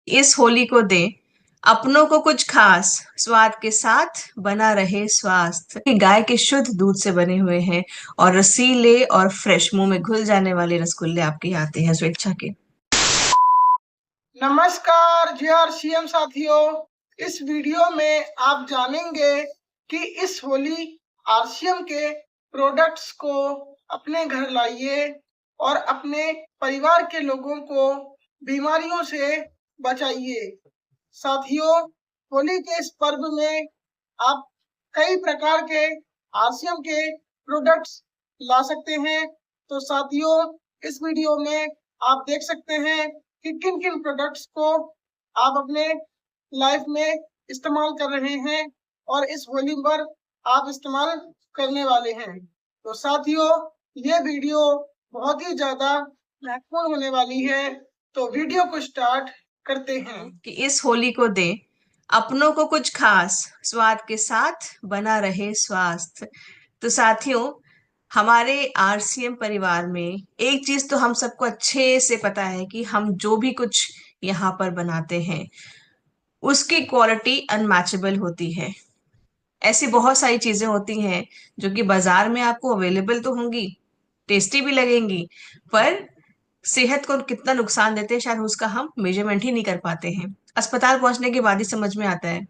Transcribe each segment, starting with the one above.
इस होली को दे अपनों को कुछ खास, स्वाद के साथ बना रहे स्वास्थ्य। ये गाय के शुद्ध दूध से बने हुए हैं और रसीले और फ्रेश, मुंह में घुल जाने वाले रसगुल्ले आपके यहाँ आते हैं स्वेच्छा के। नमस्कार जीआरसीएम साथियों। इस वीडियो में आप जानेंगे कि इस होली आरसीएम के प्रोडक्ट्स को अपने घर लाइए और अपने परिवार के लोगों को बीमारियों से बचाइए। साथियों, होली के इस पर्व में आप कई प्रकार के आरसीएम के प्रोडक्ट्स ला सकते हैं। तो साथियों, इस वीडियो में आप देख सकते हैं कि किन किन प्रोडक्ट्स को आप अपने लाइफ में इस्तेमाल कर रहे हैं और इस होली पर आप इस्तेमाल करने वाले हैं। तो साथियों, ये वीडियो बहुत ही ज्यादा महत्वपूर्ण होने वाली है। तो वीडियो को स्टार्ट करते हैं। कि इस होली को दे अपनों को कुछ खास, स्वाद के साथ बना रहे स्वास्थ्य। तो साथियों, हमारे आरसीएम परिवार में एक चीज तो हम सबको अच्छे से पता है कि हम जो भी कुछ यहाँ पर बनाते हैं उसकी क्वालिटी अनमैचेबल होती है। ऐसी बहुत सारी चीजें होती हैं जो कि बाजार में आपको अवेलेबल तो होंगी, टेस्टी भी लगेंगी, पर सेहत को कितना नुकसान देते हैं शायद उसका हम मेजरमेंट ही नहीं कर पाते हैं। अस्पताल पहुंचने के बाद ही समझ में आता है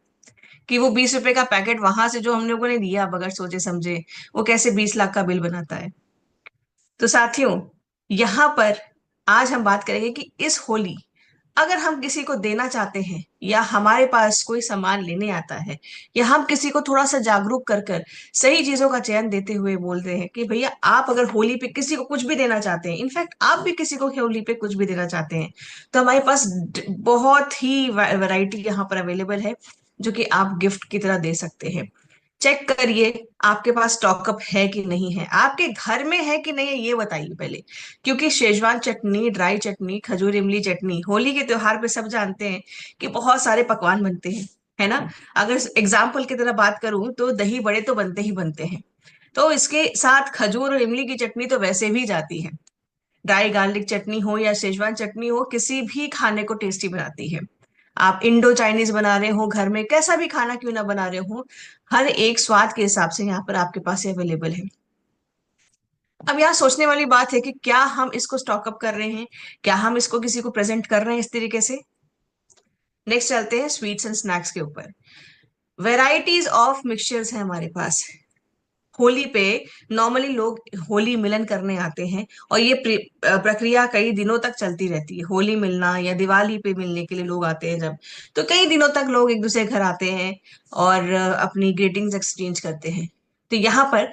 कि वो 20 रुपए का पैकेट वहां से जो हम लोगों ने दिया बगैर सोचे समझे, वो कैसे 20 लाख का बिल बनाता है। तो साथियों, यहाँ पर आज हम बात करेंगे कि इस होली अगर हम किसी को देना चाहते हैं या हमारे पास कोई सामान लेने आता है या हम किसी को थोड़ा सा जागरूक कर कर सही चीजों का चयन देते हुए बोलते हैं कि भैया आप अगर होली पे किसी को कुछ भी देना चाहते हैं, इनफैक्ट आप भी किसी को होली पे कुछ भी देना चाहते हैं, तो हमारे पास बहुत ही वैरायटी यहाँ पर अवेलेबल है जो कि आप गिफ्ट की तरह दे सकते हैं। चेक करिए आपके पास स्टॉकअप है कि नहीं है, आपके घर में है कि नहीं है, ये बताइए पहले। क्योंकि शेजवान चटनी, ड्राई चटनी, खजूर इमली चटनी, होली के त्योहार पे सब जानते हैं कि बहुत सारे पकवान बनते हैं, है ना। अगर एग्जाम्पल की तरह बात करूं तो दही बड़े तो बनते ही बनते हैं, तो इसके साथ खजूर और इमली की चटनी तो वैसे भी जाती है। ड्राई गार्लिक चटनी हो या शेजवान चटनी हो, किसी भी खाने को टेस्टी बनाती है। आप इंडो चाइनीज बना रहे हो, घर में कैसा भी खाना क्यों ना बना रहे हो, हर एक स्वाद के हिसाब से यहाँ पर आपके पास अवेलेबल है। अब यहाँ सोचने वाली बात है कि क्या हम इसको स्टॉकअप कर रहे हैं, क्या हम इसको किसी को प्रेजेंट कर रहे हैं इस तरीके से। नेक्स्ट चलते हैं स्वीट्स एंड स्नैक्स के ऊपर। वेराइटीज ऑफ मिक्सचर्स है हमारे पास। होली पे नॉर्मली लोग होली मिलन करने आते हैं और ये प्रक्रिया कई दिनों तक चलती रहती है। होली मिलना या दिवाली पे मिलने के लिए लोग आते हैं जब, तो कई दिनों तक लोग एक दूसरे के घर आते हैं और अपनी ग्रीटिंग्स एक्सचेंज करते हैं। तो यहाँ पर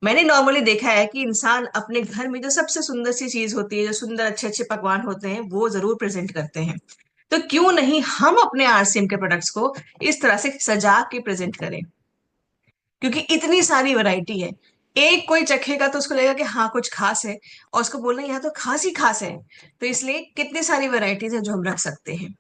मैंने नॉर्मली देखा है कि इंसान अपने घर में जो सबसे सुंदर सी चीज होती है, जो सुंदर अच्छे अच्छे पकवान होते हैं, वो जरूर प्रेजेंट करते हैं। तो क्यों नहीं हम अपने आरसीएम के प्रोडक्ट्स को इस तरह से सजा के प्रेजेंट करें, क्योंकि इतनी सारी वैरायटी है। एक कोई चखेगा तो उसको लगेगा कि हाँ कुछ खास है, और उसको बोलना यहाँ तो खास ही खास है। तो इसलिए कितनी सारी वैरायटीज है जो हम रख सकते हैं।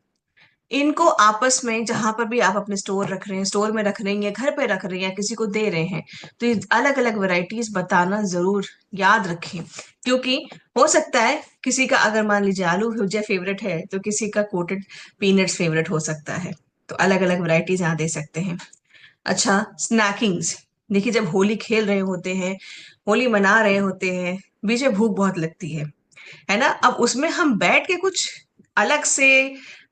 इनको आपस में जहां पर भी आप अपने स्टोर रख रहे हैं, स्टोर में रख रहे हैं या घर पे रख रहे हैं या किसी को दे रहे हैं, तो ये अलग अलग वैरायटीज बताना जरूर याद रखें। क्योंकि हो सकता है किसी का, अगर मान लीजिए आलू भुजिया फेवरेट है तो किसी का कोटेड पीनट्स फेवरेट हो सकता है। तो अलग अलग वैरायटीज यहाँ दे सकते हैं। अच्छा, स्नैकिंग्स। देखिए, जब होली खेल रहे होते हैं, होली मना रहे होते हैं, बीच में भूख बहुत लगती है ना। अब उसमें हम बैठ के कुछ अलग से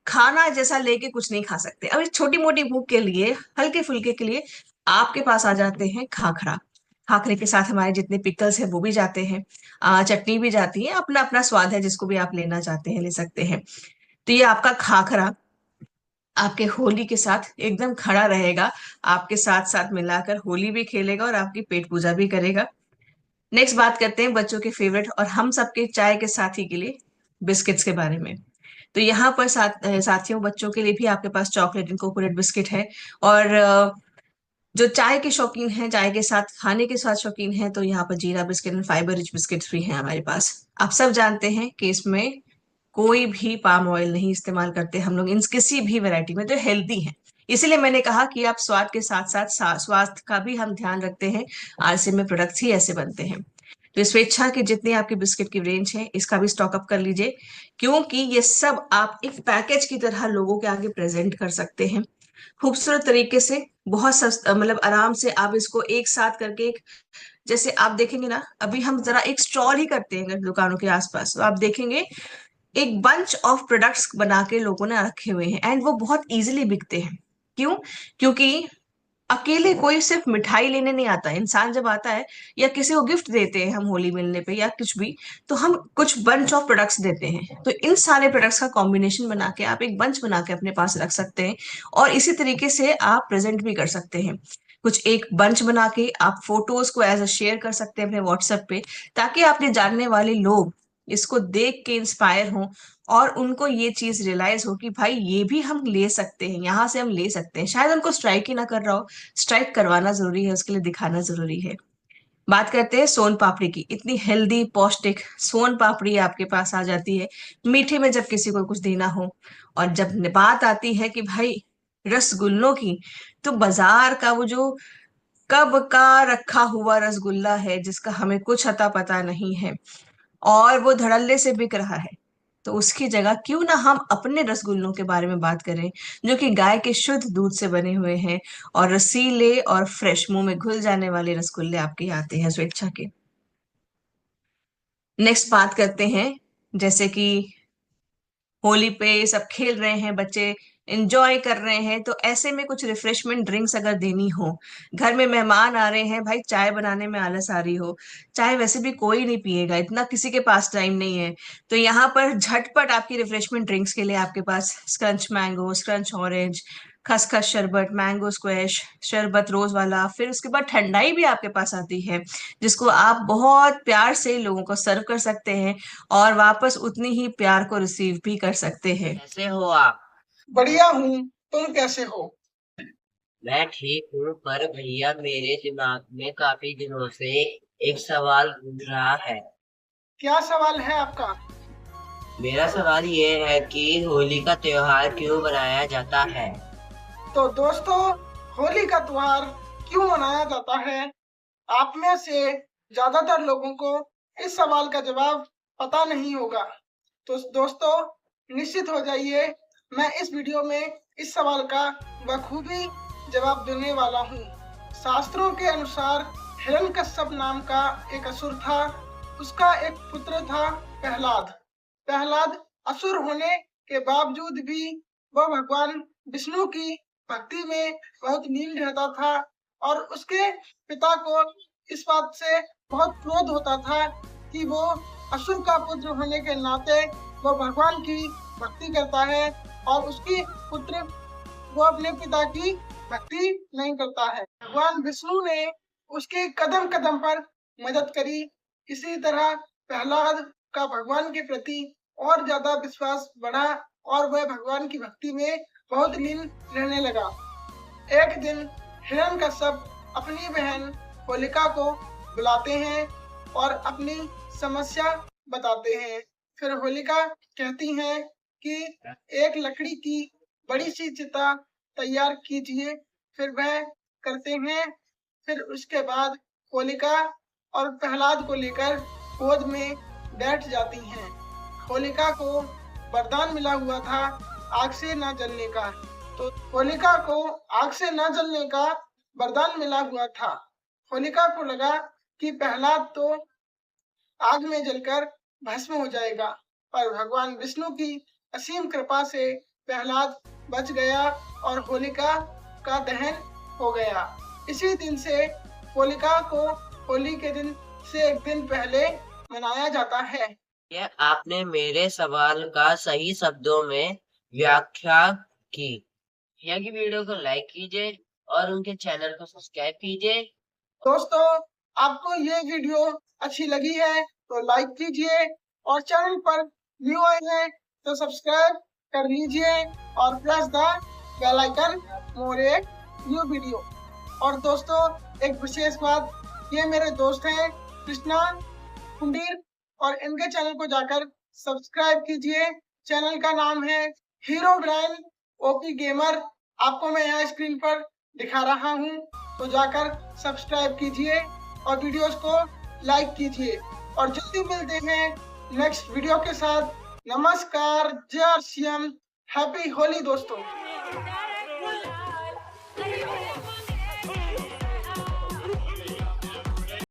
खाना जैसा लेके कुछ नहीं खा सकते। अब इस छोटी मोटी भूख के लिए, हल्के फुल्के के लिए आपके पास आ जाते हैं खाखरा। खाखरे के साथ हमारे जितने पिकल्स हैं वो भी जाते हैं, चटनी भी जाती है। अपना अपना स्वाद है, जिसको भी आप लेना चाहते हैं ले सकते हैं। तो ये आपका खाखरा आपके होली के साथ एकदम खड़ा रहेगा, आपके साथ साथ मिलाकर होली भी खेलेगा और आपकी पेट पूजा भी करेगा। नेक्स्ट बात करते हैं बच्चों के फेवरेट और हम सबके चाय के साथी के लिए बिस्किट्स के बारे में। तो यहाँ पर साथियों, बच्चों के लिए भी आपके पास चॉकलेट इनकॉर्पोरेट बिस्किट है। और जो चाय के शौकीन हैं, चाय के साथ खाने के साथ शौकीन हैं, तो यहाँ पर जीरा biscuit and fibre rich biscuits भी हैं हमारे पास। आप सब जानते हैं कि इसमें कोई भी पाम ऑयल नहीं इस्तेमाल करते हम लोग इन किसी भी वैरायटी में, जो हेल्दी है। इसीलिए मैंने कहा कि आप स्वाद के साथ साथ स्वास्थ्य का भी हम ध्यान रखते हैं। आरसीएम में प्रोडक्ट्स ही ऐसे बनते हैं। तो स्वेच्छा की जितनी आपकी बिस्किट की रेंज है, इसका भी स्टॉक अप कर लीजिए, क्योंकि ये सब आप एक पैकेज की तरह लोगों के आगे प्रेजेंट कर सकते हैं खूबसूरत तरीके से। बहुत सस्ता, मतलब आराम से आप इसको एक साथ करके एक, जैसे आप देखेंगे ना, अभी हम जरा एक स्टॉल ही करते हैं अगर दुकानों के आसपास, तो आप देखेंगे एक बंच ऑफ प्रोडक्ट्स बना के लोगों ने रखे हुए हैं, एंड वो बहुत इजीली बिकते हैं। क्यों? क्योंकि अकेले कोई सिर्फ मिठाई लेने नहीं आता है। इंसान जब आता है या किसी को गिफ्ट देते हैं हम होली मिलने पे या कुछ भी, तो हम कुछ बंच ऑफ प्रोडक्ट्स देते हैं। तो इन सारे प्रोडक्ट्स का कॉम्बिनेशन बना के आप एक बंच बना के अपने पास रख सकते हैं, और इसी तरीके से आप प्रेजेंट भी कर सकते हैं। कुछ एक बंच बना के आप फोटोज को एज अ शेयर कर सकते हैं अपने व्हाट्सएप पे, ताकि आपने जानने वाले लोग इसको देख के इंस्पायर हों, और उनको ये चीज रियलाइज हो कि भाई ये भी हम ले सकते हैं, यहाँ से हम ले सकते हैं। शायद उनको स्ट्राइक ही ना कर रहा हो, स्ट्राइक करवाना जरूरी है, उसके लिए दिखाना जरूरी है। बात करते हैं सोन पापड़ी की। इतनी हेल्दी पौष्टिक सोन पापड़ी आपके पास आ जाती है मीठे में जब किसी को कुछ देना हो। और जब बात आती है कि भाई रसगुल्लों की, तो बाजार का वो जो कब का रखा हुआ रसगुल्ला है जिसका हमें कुछ अता पता नहीं है, और वो धड़ल्ले से बिक रहा है, तो उसकी जगह क्यों ना हम अपने रसगुल्लों के बारे में बात करें, जो कि गाय के शुद्ध दूध से बने हुए हैं, और रसीले और फ्रेश मुंह में घुल जाने वाले रसगुल्ले आपके यहाँ आते हैं स्वेच्छा के। नेक्स्ट बात करते हैं, जैसे कि होली पे सब खेल रहे हैं बच्चे, एंजॉय कर रहे हैं, तो ऐसे में कुछ रिफ्रेशमेंट ड्रिंक्स अगर देनी हो, घर में मेहमान आ रहे हैं, भाई चाय बनाने में आलस आ रही हो, चाय वैसे भी कोई नहीं पिएगा, इतना किसी के पास टाइम नहीं है, तो यहाँ पर झटपट आपकी रिफ्रेशमेंट ड्रिंक्स के लिए आपके पास स्क्रंच मैंगो, स्क्रंच ऑरेंज, खसखस शरबत, मैंगो स्क्वैश शरबत रोज वाला, फिर उसके बाद ठंडाई भी आपके पास आती है, जिसको आप बहुत प्यार से लोगों को सर्व कर सकते हैं, और वापस उतनी ही प्यार को रिसीव भी कर सकते हैं। कैसे हो आप? बढ़िया हूँ, तुम कैसे हो? मैं ठीक हूँ, पर भैया मेरे दिमाग में काफी दिनों से एक सवाल घूम रहा है। क्या सवाल है आपका? मेरा सवाल ये है कि होली का त्योहार क्यों मनाया जाता है? तो दोस्तों, होली का त्योहार क्यों मनाया जाता है? आप में से ज्यादातर लोगों को इस सवाल का जवाब पता नहीं होगा। तो दोस्तों, निश्चित हो जाइए, मैं इस वीडियो में इस सवाल का बखूबी जवाब देने वाला हूँ। शास्त्रों के अनुसार हिरण्यकश्यप नाम का एक असुर था। उसका एक पुत्र था प्रहलाद। प्रहलाद असुर होने के बावजूद भी वह भगवान विष्णु की भक्ति में बहुत लीन रहता था, और उसके पिता को इस बात से बहुत क्रोध होता था कि वो असुर का पुत्र होने के नाते वो भगवान की भक्ति करता है, और उसकी पुत्र वो अपने पिता की भक्ति नहीं करता है। भगवान विष्णु ने उसके कदम कदम पर मदद करी। इसी तरह प्रहलाद का भगवान के प्रति और ज्यादा विश्वास बढ़ा, और वह भगवान की भक्ति में बहुत लीन रहने लगा। एक दिन हिरण्यकश्यप अपनी बहन होलिका को बुलाते हैं और अपनी समस्या बताते हैं। फिर होलिका कहती हैं कि एक लकड़ी की बड़ी सी चिता तैयार कीजिए। फिर वह करते हैं। फिर उसके बाद होलिका और प्रहलाद को लेकर गोद में बैठ जाती हैं। होलिका को वरदान मिला हुआ था आग से न जलने का। तो होलिका को आग से न जलने का वरदान मिला हुआ था। होलिका को लगा कि प्रहलाद तो आग में जलकर भस्म हो जाएगा, पर भगवान विष्णु की असीम कृपा से प्रहलाद बच गया और होलिका का दहन हो गया। इसी दिन से होलिका को होली के दिन से एक दिन पहले मनाया जाता है। ये आपने मेरे सवाल का सही शब्दों में व्याख्या की। भैया की वीडियो को लाइक कीजिए और उनके चैनल को सब्सक्राइब कीजिए। दोस्तों, आपको ये वीडियो अच्छी लगी है तो लाइक कीजिए, और चैनल पर न्यू आए हैं तो सब्सक्राइब कर लीजिए और press the bell icon for a new video. और दोस्तों, एक विशेष बात, ये मेरे दोस्त हैं कृष्णा कुंडीर, और इनके चैनल को जाकर सब्सक्राइब कीजिए। चैनल का नाम है हीरो ब्राइन ओपी गेमर। आपको मैं यहाँ स्क्रीन पर दिखा रहा हूँ, तो जाकर सब्सक्राइब कीजिए और वीडियोस को लाइक कीजिए और जल्दी मिलते हैं नेक्स्ट वीडियो के साथ। नमस्कार, जय आरसीएम, हैप्पी होली दोस्तों।